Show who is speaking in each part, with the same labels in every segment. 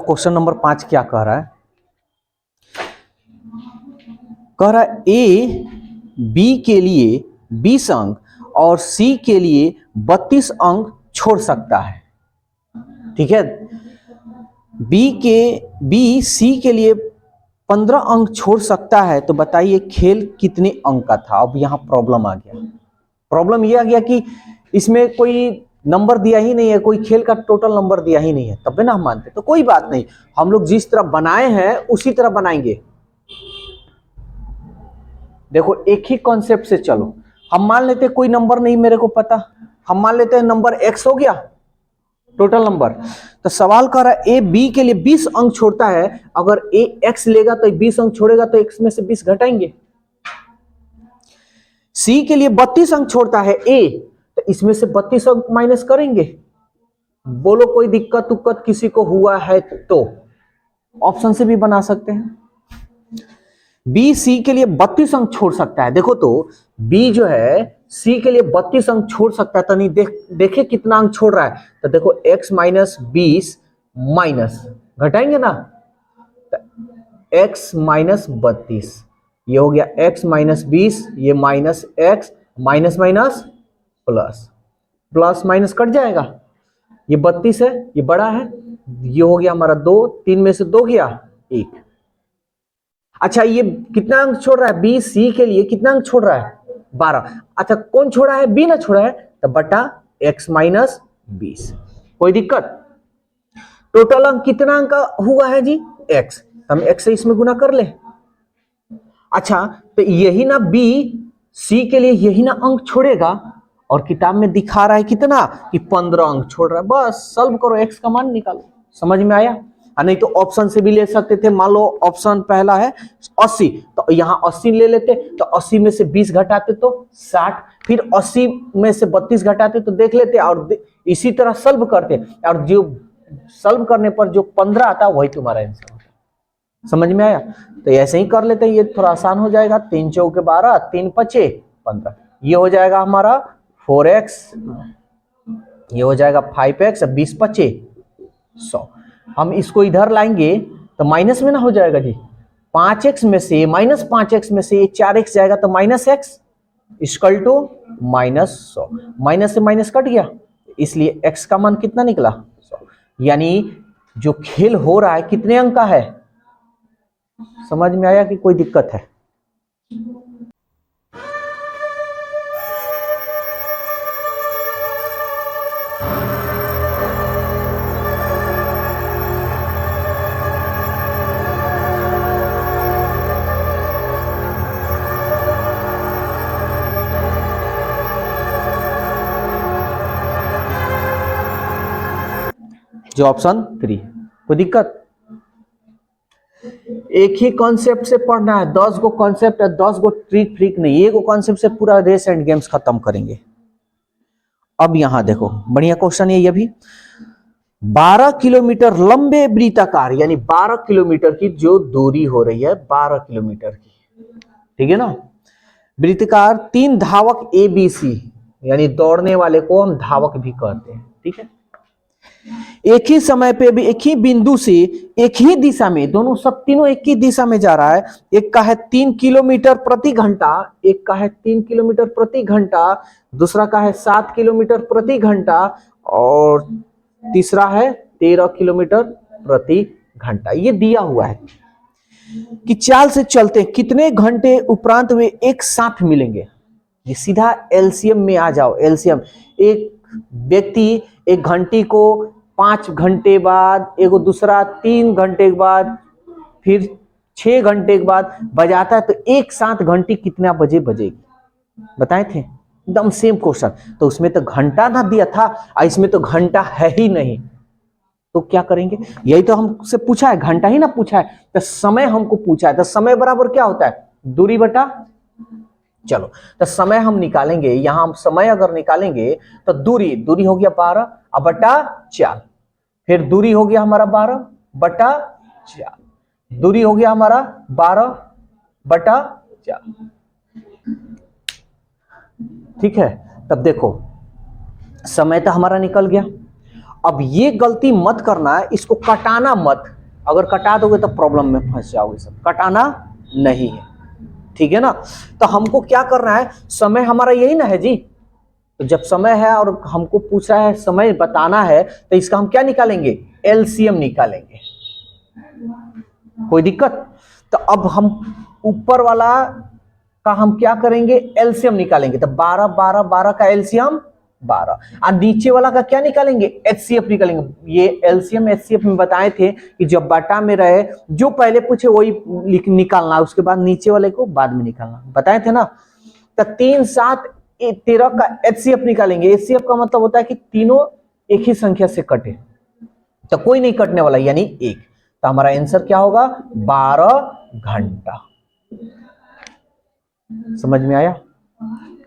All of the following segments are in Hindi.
Speaker 1: क्वेश्चन नंबर 5 क्या कह रहा है? कह रहा है ए बी के लिए 20 अंक और सी के लिए 32 अंक छोड़ सकता है। ठीक है, बी सी के लिए 15 अंक छोड़ सकता है, तो बताइए खेल कितने अंक का था। अब यहां प्रॉब्लम आ गया। प्रॉब्लम यह आ गया कि इसमें कोई नंबर दिया ही नहीं है, कोई खेल का टोटल नंबर दिया ही नहीं है, तब भी ना हम मानते। तो कोई बात नहीं, हम लोग जिस तरह बनाए हैं उसी तरह बनाएंगे। देखो एक ही कॉन्सेप्ट से चलो। हम मान लेते कोई नंबर नहीं मेरे को पता, हम मान लेते हैं नंबर x हो गया टोटल नंबर। तो सवाल कर रहा है ए बी के लिए 20 अंक छोड़ता है, अगर ए x लेगा तो 20 अंक छोड़ेगा तो x में से 20 घटाएंगे। सी के लिए 32 अंक छोड़ता है ए, तो इसमें से 32 अंक माइनस करेंगे। बोलो कोई दिक्कत उक्कत किसी को हुआ है तो ऑप्शन से भी बना सकते हैं। बी सी के लिए 32 अंक छोड़ सकता है। देखो तो बी जो है सी के लिए 32 अंक छोड़ सकता है, तो नहीं देखे कितना अंक छोड़ रहा है। तो देखो x माइनस 20 माइनस घटाएंगे ना, x माइनस 32, ये हो गया x माइनस 20, ये minus x, minus minus plus, plus minus cut जाएगा। ये 32 है, ये बड़ा है, ये हो गया हमारा 2, 3 में से 2 गया 1। अच्छा ये कितना अंक छोड़ रहा है? बी सी के लिए कितना अंक छोड़ रहा है? 12। अच्छा कौन छोड़ा है? बी ना छोड़ा है, तो बटा x माइनस 20। कोई दिक्कत? टोटल अंक कितना अंक हुआ है जी? x, हम x से इसमें गुना कर ले। अच्छा तो यही ना बी सी के लिए यही ना अंक छोड़ेगा, और किताब में दिखा रहा है कितना कि 15 अंक छोड़ रहा है। बस सॉल्व करो, x का मान निकालो। समझ में आया? नहीं तो ऑप्शन से भी ले सकते थे। मान लो ऑप्शन पहला है 80, तो यहां 80 ले लेते, तो 80 में से 20 घटाते तो 60, फिर 80 में से 32 घटाते तो देख लेते, और इसी तरह सॉल्व करते, और जो सॉल्व करने पर जो 15 आता वही तुम्हारा आंसर होता। समझ में आया? तो ऐसे ही कर लेते हैं, ये थोड़ा आसान हो जाएगा। 3 चौके 12, 3 पचे 15, ये हो जाएगा हमारा 4x, ये हो जाएगा 5x, 20 पचे 100। हम इसको इधर लाएंगे तो माइनस में ना हो जाएगा जी। 5x में से माइनस 5x में से 4x जाएगा तो minus x equal to minus 100। Minus से माइनस कट गया, इसलिए x का मान कितना निकला? 100। यानी जो खेल हो रहा है कितने अंक का है? समझ में आया कि कोई दिक्कत है? जो ऑप्शन 3, कोई दिक्कत? एक ही कॉन्सेप्ट से पढ़ना है, 10 गो कॉन्सेप्ट है, 10 गो ट्रिक फ्रिक नहीं, एक गो कॉन्सेप्ट से पूरा रेस एंड गेम्स खत्म करेंगे। अब यहां देखो बढ़िया क्वेश्चन है ये भी। 12 किलोमीटर लंबे वृत्ताकार, यानी 12 किलोमीटर की जो दूरी हो रही है, 12 किलोमीटर की, ठीक है ना, वृत्ताकार 3 धावक ए बी सी, यानी दौड़ने वाले को हम धावक भी कहते हैं, ठीक है, एक ही समय पे भी एक ही बिंदु से एक ही दिशा में, दोनों सब तीनों एक ही दिशा में जा रहा है। एक का है 3 किलोमीटर प्रति घंटा, एक का है 3 किलोमीटर प्रति घंटा, दूसरा का है 7 किलोमीटर प्रति घंटा, और तीसरा है 13 किलोमीटर प्रति घंटा। ये दिया हुआ है कि चाल से चलते कितने घंटे उपरांत वे एक साथ मिलेंगे। ये सीधा एलसीएम में आ जाओ। एलसीएम, एक व्यक्ति एक घंटी को 5 घंटे बाद, एक दूसरा 3 घंटे के बाद, फिर 6 घंटे के बाद बजाता है, तो एक साथ घंटी कितना बजे बजेगी? बताए थे एकदम सेम क्वेश्चन। तो उसमें तो घंटा ना दिया था, और इसमें तो घंटा है ही नहीं, तो क्या करेंगे? यही तो हमसे पूछा है, घंटा ही ना पूछा है, तो समय हमको पूछा है। तो समय बराबर क्या होता है? दूरी बटा। चलो तो समय हम निकालेंगे, यहां हम समय अगर निकालेंगे तो दूरी, दूरी हो गया 12 और बटा 4, फिर दूरी हो गया हमारा 12 बटा 4, दूरी हो गया हमारा 12 बटा 4, ठीक है। तब देखो समय तो हमारा निकल गया, अब ये गलती मत करना है, इसको कटाना मत, अगर कटा दोगे तो प्रॉब्लम में फंस जाओगे। सब कटाना नहीं है, ठीक है ना। तो हमको क्या करना है, समय हमारा यही ना है जी। तो जब समय है और हमको पूछ रहा है समय बताना है, तो इसका हम क्या निकालेंगे, एलसीएम निकालेंगे। कोई दिक्कत? तो अब हम ऊपर वाला का हम क्या करेंगे, एलसीएम निकालेंगे। तो 12 12 12 का एलसीएम 12, और नीचे वाला का क्या निकालेंगे, एचसीएफ निकालेंगे। ये एलसीएम एचसीएफ में बताए थे कि जब बटा में रहे, जो पहले पूछे वही निकालना, उसके बाद नीचे वाले को बाद में निकालना, बताए थे ना। तो 3 7 13 का एचसीएफ निकालेंगे। एचसीएफ का मतलब होता है कि तीनों एक ही संख्या से कटे, तो कोई नहीं कटने वाला, यानी 1। तो हमारा आंसर क्या होगा, 12 घंटा। समझ में आया?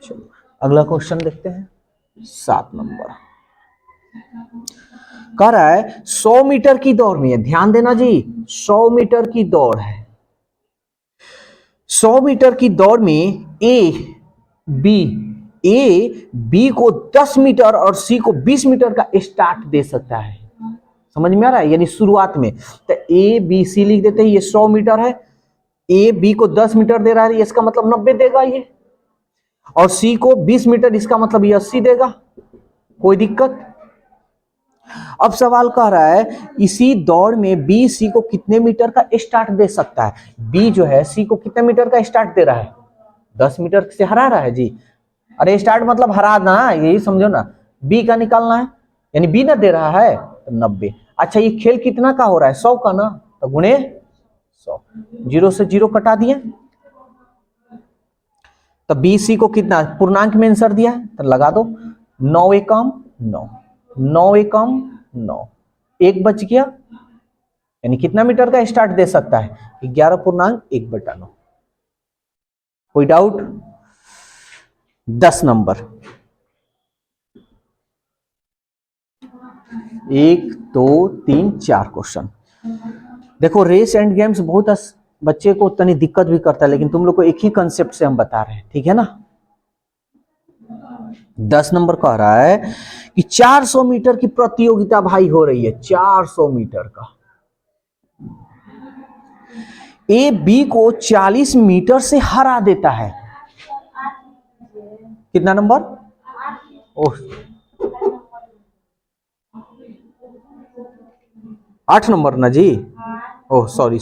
Speaker 1: चलो अगला क्वेश्चन देखते हैं, 7 नंबर। कह रहा है 100 मीटर की दौड़ में, ध्यान देना जी, 100 मीटर की दौड़ है। 100 मीटर की दौड़ में ए बी को 10 मीटर और सी को 20 मीटर का स्टार्ट दे सकता है। समझ में आ रहा है? यानी शुरुआत में तो ए बी सी लिख देते हैं, ये 100 मीटर है, ए बी को 10 मीटर दे रहा है, इसका मतलब 90 देगा ये, और सी को 20 मीटर, इसका मतलब ये 80 देगा। कोई दिक्कत? अब सवाल कह रहा है इसी दौड़ में बी सी को कितने मीटर का स्टार्ट दे सकता है। बी जो है सी को कितने मीटर का स्टार्ट दे रहा है, 10 मीटर से हरा रहा है जी। अरे स्टार्ट मतलब हरा ना, यही समझो ना, बी का निकालना है, यानी बी ना दे रहा है तो 90। अच्छा ये खेल कितना का हो रहा है, 100 का ना, तो गुणे 100, 0 से 0 कटा दिए, तो बी सी को कितना पूर्णांक में आंसर दिया है, तो लगा दो 9 एकम 9, 9 एकम 9, 1 बच गया, यानी कितना मीटर का स्टार्ट दे सकता है, 11.1/9। कोई डाउट? 10 number, 1 2 3 4 question. देखो रेस एंड गेम्स बहुत बच्चे को तनी दिक्कत भी करता है, लेकिन तुम लोग को एक ही कंसेप्ट से हम बता रहे हैं, ठीक है ना। 10 नंबर कह रहा है कि 400 मीटर की प्रतियोगिता भाई हो रही है, 400 मीटर का। ए बी को 40 मीटर से हरा देता है। कितना नंबर? ओह 8 नंबर ना जी, ओह सॉरी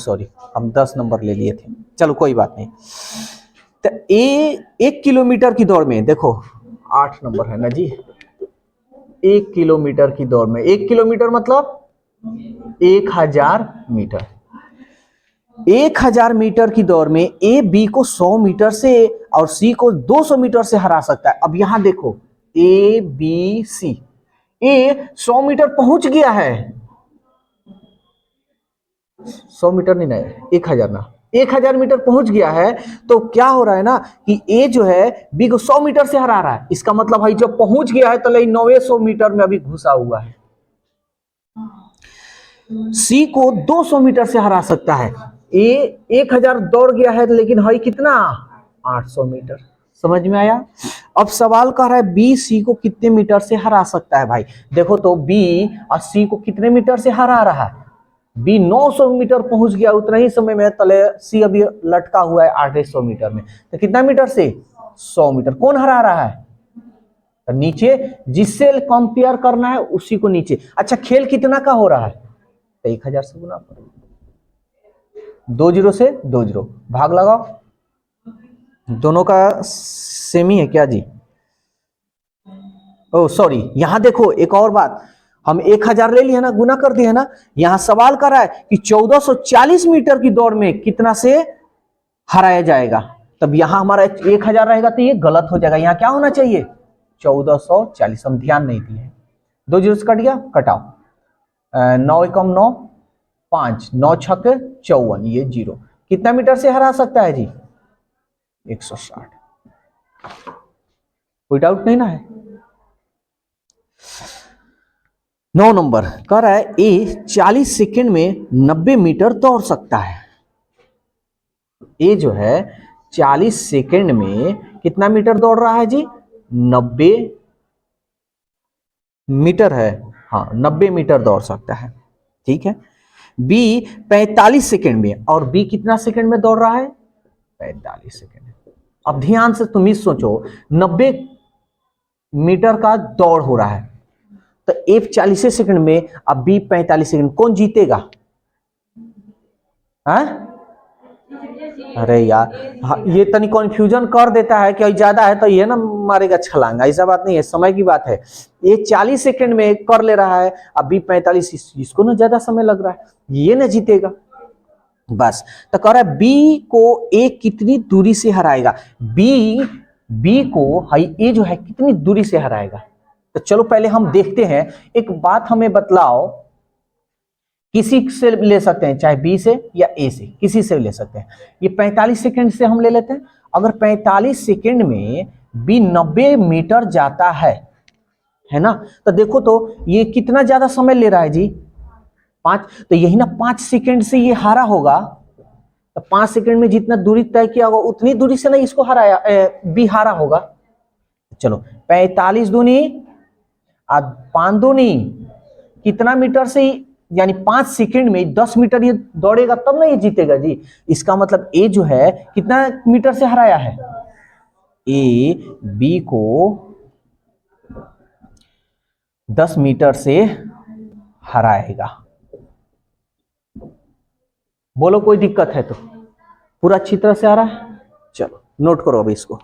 Speaker 1: हम 10 नंबर ले लिए थे, चलो कोई बात नहीं। तो ए 1 किलोमीटर की दौड़ में, देखो 8 नंबर है ना जी, 1 किलोमीटर की दौड़ में, 1 किलोमीटर मतलब 1000 मीटर। 1000 मीटर की दौड़ में ए बी को 100 मीटर से और सी को 200 मीटर से हरा सकता है। अब यहां देखो A B C, A 100 metre पहुंच गया है, 100 मीटर नहीं ना, 1000 ना, 1000 मीटर पहुंच गया है। तो क्या हो रहा है ना कि ए जो है बी को 100 मीटर से हरा रहा है, इसका मतलब भाई जब पहुंच गया है तो 900 मीटर में अभी घुसा हुआ है। सी को 200 मीटर से हरा सकता है। ए 1000 दौड़ गया है, लेकिन है कितना, 800 मीटर। समझ में आया? अब सवाल कह रहा है बी सी को कितने मीटर से हरा सकता है। भाई देखो तो बी और सी को कितने मीटर से हरा रहा है, बी 900 मीटर पहुंच गया उतना ही समय में, तले सी अभी लटका हुआ है 800 मीटर में, तो कितना मीटर से, 100 मीटर। कौन हरा रहा है, तो नीचे जिससे कंपेयर करना है उसी को नीचे। अच्छा खेल कितना का हो रहा है, तो 1000 से गुना करो, 2 0 से 2 0 भाग लगाओ, दोनों का सेम ही है क्या जी। ओ सॉरी, यहां देखो एक और बात, हम 1000 ले लिए ना, गुना कर दिए ना। यहां सवाल कर रहा है कि 1440 मीटर की दौड़ में कितना से हराया जाएगा। तब यहां हमारा 1000 रहेगा तो ये गलत हो जाएगा, यहां क्या होना चाहिए 1440। हम ध्यान नहीं दिए, 2 0 से कट गया, कटाओ, 9 एकम 9, 5, 9 छक 54, ये 0। कितना मीटर से हरा सकता है जी, 160। कोई डाउट नहीं ना है? 9 नंबर कह रहा है ए 40 सेकंड में 90 मीटर दौड़ सकता है। ए जो है 40 सेकंड में कितना मीटर दौड़ रहा है जी, 90 मीटर है। हाँ 90 मीटर दौड़ सकता है, ठीक है। बी 45 सेकंड में, और बी कितना सेकंड में दौड़ रहा है? 45 सेकंड। अब ध्यान से तुम ही सोचो, 90 मीटर का दौड़ हो रहा है, तो एफ 40 सेकंड में, अब बी 45 सेकंड, कौन जीतेगा? हाँ? अरे यार, हाँ, ये तनी कंफ्यूजन कर देता है कि ज्यादा है तो ये ना मारेगा छलांग, ऐसा बात नहीं है, समय की बात है। ये 40 सेकंड में कर ले रहा है, अभी 45, इसको ना ज्यादा समय लग रहा है, ये ना जीतेगा। बस तो कह रहा है बी को ए कितनी दूरी से हराएगा, बी को ए जो है कितनी दूरी से हराएगा। तो चलो पहले हम देखते हैं। एक बात हमें बतलाओ, किसी से ले सकते हैं, चाहे बी से या ए से, किसी से ले सकते हैं। ये 45 सेकंड से हम ले लेते हैं। अगर 45 सेकंड में बी 90 मीटर जाता है ना, तो देखो तो ये कितना ज्यादा समय ले रहा है जी, 5। तो यही ना 5 सेकंड से ये हारा होगा, तो 5 सेकंड में जितना दूरी तय किया होगा उतनी दूरी से ना इसको हराया, बी हारा होगा। चलो 45 दूनी और 5 दूनी कितना मीटर से, यानी 5 सेकंड में 10 मीटर ये दौड़ेगा तब ना ये जीतेगा जी। इसका मतलब ए जो है कितना मीटर से हराया है, ए बी को 10 मीटर से हराएगा। बोलो कोई दिक्कत है तो? पूरा अच्छी तरह से आ रहा है? चलो नोट करो अभी इसको।